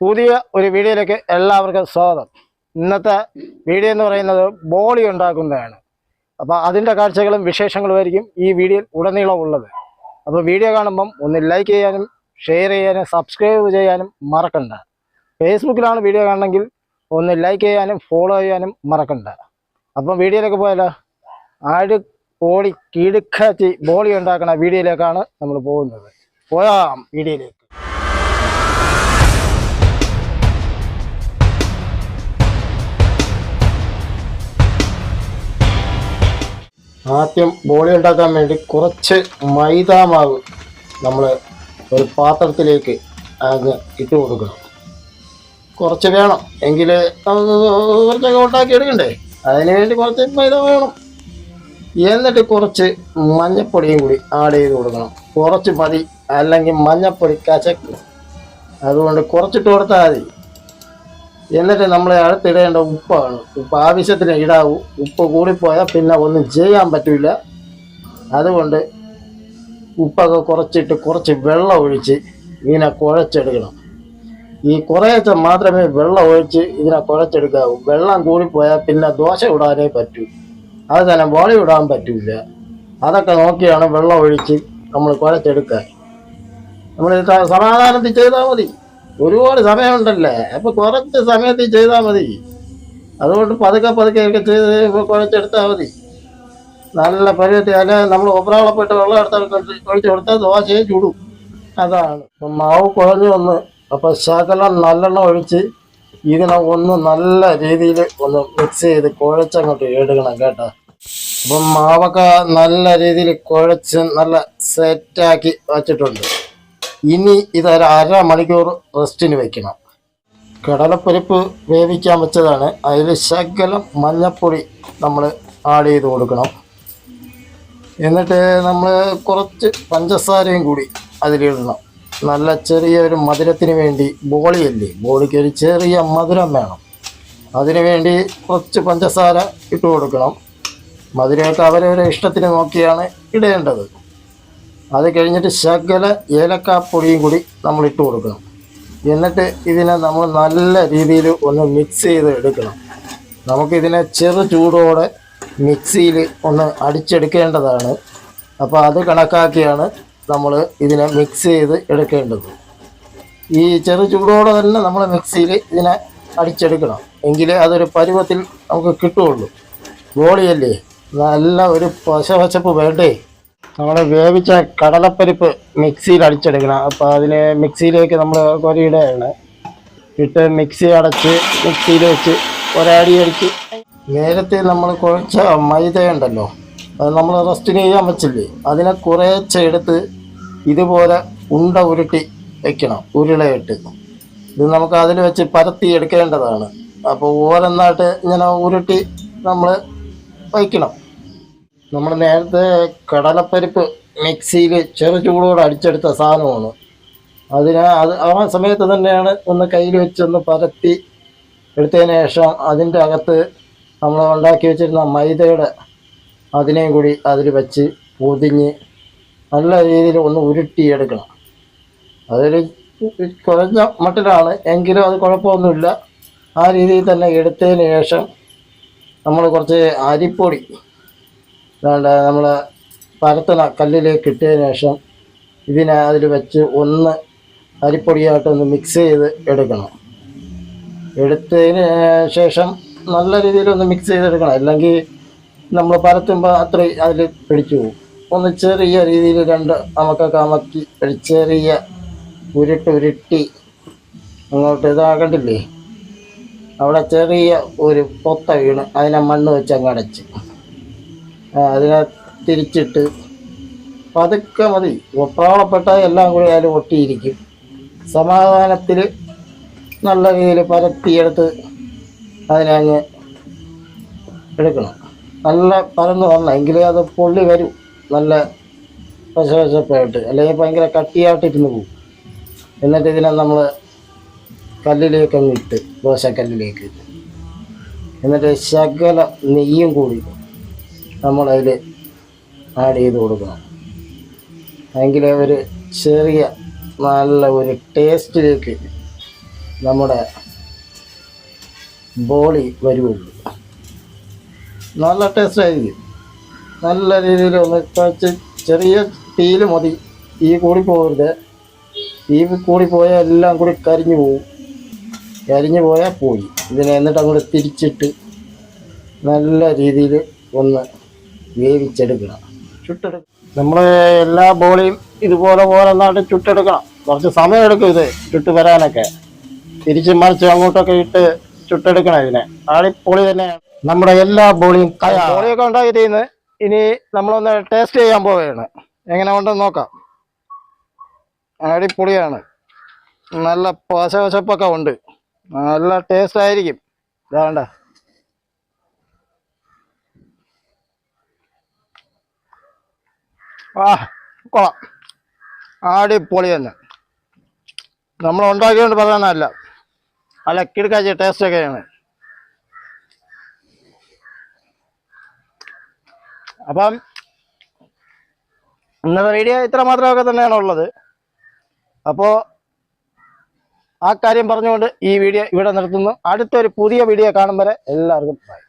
പുതിയ ഒരു വീഡിയോയിലേക്ക് എല്ലാവർക്കും സ്വാഗതം. ഇന്നത്തെ വീഡിയോ എന്ന് പറയുന്നത് ബോളി ഉണ്ടാക്കുന്നതാണ്. അപ്പോൾ അതിൻ്റെ കാഴ്ചകളും വിശേഷങ്ങളുമായിരിക്കും ഈ വീഡിയോയിൽ ഉടനീളം ഉള്ളത്. അപ്പോൾ വീഡിയോ കാണുമ്പം ഒന്ന് ലൈക്ക് ചെയ്യാനും ഷെയർ ചെയ്യാനും സബ്സ്ക്രൈബ് ചെയ്യാനും മറക്കണ്ട. ഫേസ്ബുക്കിലാണ് വീഡിയോ കാണണമെങ്കിൽ ഒന്ന് ലൈക്ക് ചെയ്യാനും ഫോളോ ചെയ്യാനും മറക്കണ്ട. അപ്പം വീഡിയോയിലേക്ക് പോയാലോ. ബോളി കിടുക്കാച്ചി ബോളി ഉണ്ടാക്കുന്ന വീഡിയോയിലേക്കാണ് നമ്മൾ പോകുന്നത്. പോയാം വീഡിയോയിലേക്ക്. ആദ്യം ബോളി ഉണ്ടാക്കാൻ വേണ്ടി കുറച്ച് മൈദാമാവ് നമ്മൾ ഒരു പാത്രത്തിലേക്ക് അങ്ങ് ഇട്ട് കൊടുക്കണം. കുറച്ച് വേണം, എങ്കിൽ കുറച്ചൊക്കെ ഉണ്ടാക്കി എടുക്കണ്ടേ. അതിന് വേണ്ടി കുറച്ച് മൈദ വേണം. എന്നിട്ട് കുറച്ച് മഞ്ഞപ്പൊടിയും കൂടി ആഡ് ചെയ്ത് കൊടുക്കണം. കുറച്ച് മതി, അല്ലെങ്കിൽ മഞ്ഞപ്പൊടി കശക്കും. അതുകൊണ്ട് കുറച്ചിട്ട് കൊടുത്താൽ മതി. എന്നിട്ട് നമ്മൾ അടുത്തിടേണ്ട ഉപ്പാണ്. ഉപ്പ് ആവശ്യത്തിന് ഇടാവൂ. ഉപ്പ് കൂടിപ്പോയാൽ പിന്നെ ഒന്നും ചെയ്യാൻ പറ്റില്ല. അതുകൊണ്ട് ഉപ്പൊക്കെ കുറച്ചിട്ട് കുറച്ച് വെള്ളം ഒഴിച്ച് ഇതിനെ കുഴച്ചെടുക്കണം. ഈ കുറേശ്ശെ മാത്രമേ വെള്ളം ഒഴിച്ച് ഇതിനെ കുഴച്ചെടുക്കാവൂ. വെള്ളം കൂടിപ്പോയാൽ പിന്നെ ദോശ ഇടാനേ പറ്റൂ. അത് തന്നെ ബോളി ഇടാൻ പറ്റില്ല. അതൊക്കെ നോക്കിയാണ് വെള്ളം ഒഴിച്ച് നമ്മൾ കുഴച്ചെടുക്കാൻ. നമ്മൾ സമാധാനത്തിൽ ചെയ്താൽ മതി. ഒരുപാട് സമയമുണ്ടല്ലേ, അപ്പോൾ കുറച്ച് സമയത്തിൽ ചെയ്താൽ മതി. അതുകൊണ്ട് പതുക്കെ ഒക്കെ ചെയ്ത് കുഴച്ചെടുത്താൽ മതി. നല്ല പരുവത്തിൽ. അല്ലെ നമ്മൾ ഒപ്പറാളപ്പെട്ട് വെള്ളം ഒഴിച്ച് കൊടുത്താൽ ദോശയെ ചുടും. അതാണ്. അപ്പം മാവ് കുഴഞ്ഞു വന്ന് അപ്പം ശകലം നല്ലെണ്ണം ഒഴിച്ച് ഇതിനെ ഒന്ന് നല്ല രീതിയിൽ ഒന്ന് മിക്സ് ചെയ്ത് കുഴച്ചങ്ങോട്ട് എടുക്കണം കേട്ടോ. അപ്പം മാവൊക്കെ നല്ല രീതിയിൽ കുഴച്ച് നല്ല സെറ്റാക്കി വച്ചിട്ടുണ്ട്. ഇനി ഇതൊരു അരമണിക്കൂർ റെസ്റ്റിന് വെക്കണം. കടലപ്പരിപ്പ് വേവിക്കാൻ വെച്ചതാണ്. അതിൽ ശകലം മഞ്ഞൾപ്പൊടി നമ്മൾ ആഡ് ചെയ്ത് കൊടുക്കണം. എന്നിട്ട് നമ്മൾ കുറച്ച് പഞ്ചസാരയും കൂടി അതിലിടണം. നല്ല ചെറിയൊരു മധുരത്തിന് വേണ്ടി. ബോളിയല്ലേ, ബോളിക്ക് ഒരു ചെറിയ മധുരം വേണം. അതിനു വേണ്ടി കുറച്ച് പഞ്ചസാര ഇട്ട് കൊടുക്കണം. മധുരമൊക്കെ അവരവരെ ഇഷ്ടത്തിന് നോക്കിയാണ് ഇടേണ്ടത്. അത് കഴിഞ്ഞിട്ട് ശകല ഏലക്കാപ്പൊടിയും കൂടി നമ്മൾ ഇട്ട് കൊടുക്കണം. എന്നിട്ട് ഇതിനെ നമ്മൾ നല്ല രീതിയിൽ ഒന്ന് മിക്സ് ചെയ്ത് എടുക്കണം. നമുക്കിതിനെ ചെറു ചൂടോടെ മിക്സിയിൽ ഒന്ന് അടിച്ചെടുക്കേണ്ടതാണ്. അപ്പോൾ അത് കണക്കാക്കിയാണ് നമ്മൾ ഇതിനെ മിക്സ് ചെയ്ത് എടുക്കേണ്ടത്. ഈ ചെറു ചൂടോടെ തന്നെ നമ്മൾ മിക്സിയിൽ ഇതിനെ അടിച്ചെടുക്കണം. എങ്കിലേ അതൊരു പരുവത്തിൽ നമുക്ക് കിട്ടുകയുള്ളൂ. ബോളിയല്ലേ, നല്ല ഒരു പശപശപ്പ് വേണ്ടേ. നമ്മൾ വേവിച്ച കടലപ്പരിപ്പ് മിക്സിയിൽ അടിച്ചെടുക്കണം. അപ്പോൾ അതിന് മിക്സിയിലേക്ക് നമ്മൾ കൊരിയിടുകയാണ്. ഇട്ട് മിക്സി അടച്ച് മിക്സിയിൽ വെച്ച് ഒരടി അടിച്ച്. നേരത്തെ നമ്മൾ കുഴച്ച മൈദയുണ്ടല്ലോ, അത് നമ്മൾ റെസ്റ്റിന് ചെയ്യാൻ വെച്ചില്ലേ, അതിനെ കുറേശ്ശെ എടുത്ത് ഇതുപോലെ ഉണ്ട ഉരുട്ടി വയ്ക്കണം. ഉരുളയിട്ട് ഇത് നമുക്ക് അതിൽ വെച്ച് പരത്തി എടുക്കേണ്ടതാണ്. അപ്പോൾ ഓരോന്നായിട്ട് ഇങ്ങനെ ഉരുട്ടി നമ്മൾ വയ്ക്കണം. നമ്മൾ നേരത്തെ കടലപ്പരിപ്പ് മിക്സിയിൽ ചെറു ചൂടോടെ അടിച്ചെടുത്ത സാധനമാണ്. ആ സമയത്ത് തന്നെയാണ് ഒന്ന് കയ്യിൽ വെച്ചൊന്ന് പരത്തി എടുത്തതിന് ശേഷം അതിൻ്റെ അകത്ത് നമ്മൾ ഉണ്ടാക്കി വെച്ചിരുന്ന മൈദയുടെ അതിനെയും കൂടി അതിൽ വെച്ച് പൊതിഞ്ഞ് നല്ല രീതിയിൽ ഒന്ന് ഉരുട്ടിയെടുക്കണം. അതിൽ കുറഞ്ഞ മട്ടിലാണ്, എങ്കിലും അത് കുഴപ്പമൊന്നുമില്ല. ആ രീതിയിൽ തന്നെ എടുത്തതിന് ശേഷം നമ്മൾ കുറച്ച് അരിപ്പൊടി നമ്മൾ പരത്തണ കല്ലിലേക്ക് ഇട്ടതിന് ശേഷം ഇതിനെ അതിൽ വെച്ച് ഒന്ന് അരിപ്പൊടിയായിട്ടൊന്ന് മിക്സ് ചെയ്ത് എടുക്കണം. എടുത്തതിന് ശേഷം നല്ല രീതിയിലൊന്ന് മിക്സ് ചെയ്തെടുക്കണം. അല്ലെങ്കിൽ നമ്മൾ പരത്തുമ്പോൾ അത്രയും അതിൽ പിടിച്ചു പോകും. ഒന്ന് ചെറിയ രീതിയിൽ നമുക്കൊക്കെ അമക്കി ഒരു ചെറിയ ഉരുട്ടി അങ്ങോട്ട് ഇതാകണ്ടില്ലേ, അവിടെ ചെറിയ ഒരു പൊത്ത വീണ് അതിനെ മണ്ണ് വെച്ച് അങ്ങ് അടച്ച് അതിനെ തിരിച്ചിട്ട് പതുക്കെ മതി. ഒപ്പാളപ്പെട്ട എല്ലാം കൂടി അതിൽ ഒട്ടിയിരിക്കും. സമാധാനത്തിൽ നല്ല രീതിയിൽ പരത്തിയെടുത്ത് അതിനെ അങ്ങ് എടുക്കണം. നല്ല പരന്ന് വരണം, എങ്കിലേ അത് പൊള്ളി വരും. നല്ല പശപശപ്പായിട്ട്, അല്ലെങ്കിൽ ഭയങ്കര കട്ടിയായിട്ടിരുന്ന് പോകും. എന്നിട്ട് ഇതിനെ നമ്മൾ കല്ലിലേക്ക് അങ്ങ് ഇട്ട്, ദോശക്കല്ലിലേക്ക്. എന്നിട്ട് ശകല നെയ്യും കൂടി നമ്മളതിൽ ആഡ് ചെയ്ത് കൊടുക്കണം. എങ്കിലേ ഒരു ചെറിയ നല്ല ഒരു ടേസ്റ്റിലേക്ക് നമ്മുടെ ബോളി വരുള്ളൂ. നല്ല ടേസ്റ്റ് ആയിരിക്കും. നല്ല രീതിയിൽ ഒന്ന് കഴിച്ച് ചെറിയ തീയിൽ മതി. തീ കൂടി പോകരുത്. തീ കൂടി പോയാൽ എല്ലാം കൂടി കരിഞ്ഞു പോവും. കരിഞ്ഞു പോയാൽ പോയി. ഇതിനെ എന്നിട്ട് അങ്ങോട്ട് തിരിച്ചിട്ട് നല്ല രീതിയിൽ ഒന്ന് വേവിച്ചെടുക്കണം. ചുട്ടെടുക്കണം. നമ്മൾ എല്ലാ ബോളിയും ഇതുപോലെ നാട്ട് ചുട്ടെടുക്കണം. കുറച്ച് സമയം എടുക്കും ഇത് ചുട്ട് വരാനൊക്കെ. തിരിച്ച് മറിച്ച് അങ്ങോട്ടൊക്കെ ഇട്ട് ചുട്ടെടുക്കണം. ഇതിനെ അടിപൊളി തന്നെയാണ്. നമ്മുടെ എല്ലാ ബോളിയും ബോളിയൊക്കെ ഉണ്ടാക്കിയിട്ട് ഇനി നമ്മളൊന്ന് ടേസ്റ്റ് ചെയ്യാൻ പോവുകയാണ്. എങ്ങനെ ഉണ്ടെന്ന് നോക്കാം. അടിപൊളിയാണ്. നല്ല പശവശപ്പൊക്കെ ഉണ്ട്. നല്ല ടേസ്റ്റ് ആയിരിക്കും. വേണ്ട കൊള്ളാം. അടിപൊളി തന്നെ. നമ്മൾ ഉണ്ടാക്കിയോണ്ട് പറയാനല്ല, നല്ല കിടക്കാച്ച ടേസ്റ്റൊക്കെയാണ്. അപ്പം ഇന്നത്തെ വീഡിയോ ഇത്ര മാത്രമൊക്കെ തന്നെയാണ് ഉള്ളത്. അപ്പോൾ ആ കാര്യം പറഞ്ഞുകൊണ്ട് ഈ വീഡിയോ ഇവിടെ നിർത്തുന്നു. അടുത്തൊരു പുതിയ വീഡിയോ കാണും വരെ എല്ലാവർക്കും ബൈ.